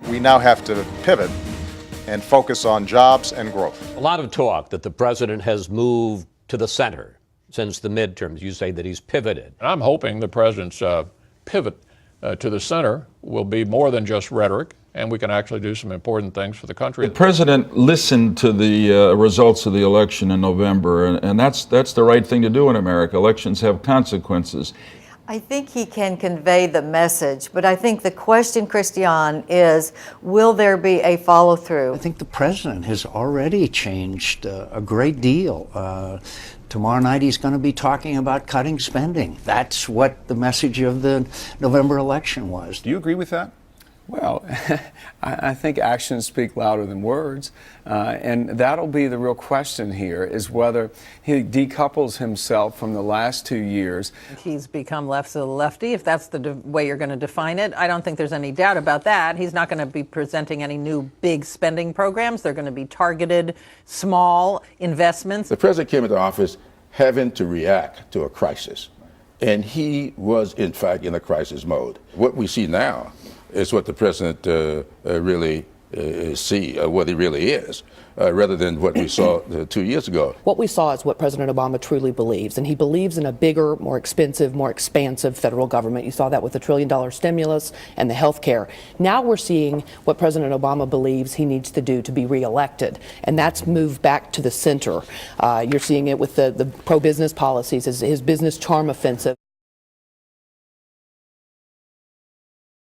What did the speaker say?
We now have to pivot and focus on jobs and growth. A lot of talk that the president has moved to the center since the midterms. You say that he's pivoted. I'm hoping the president's pivot to the center will be more than just rhetoric, and we can actually do some important things for the country. The president listened to the results of the election in November, and that's the right thing to do in America. Elections have consequences. I think he can convey the message, but I think the question, Christian, is will there be a follow-through? I think the president has already changed a great deal. Tomorrow night he's going to be talking about cutting spending. That's what the message of the November election was. Do you agree with that? Well, I think actions speak louder than words, and that'll be the real question here, is whether he decouples himself from the last 2 years. He's become left of the lefty, if that's the way you're going to define it. I don't think there's any doubt about that. He's not going to be presenting any new big spending programs. They're going to be targeted, small investments. The president came into office having to react to a crisis, and he was, in fact, in a crisis mode. What we see now is what the president really what he really is, rather than what we saw 2 years ago. What we saw is what President Obama truly believes, and he believes in a bigger, more expensive, more expansive federal government. You saw that with the $1 trillion stimulus and the health care. Now we're seeing what President Obama believes he needs to do to be reelected, and that's moved back to the center. You're seeing it with the pro-business policies, his business charm offensive.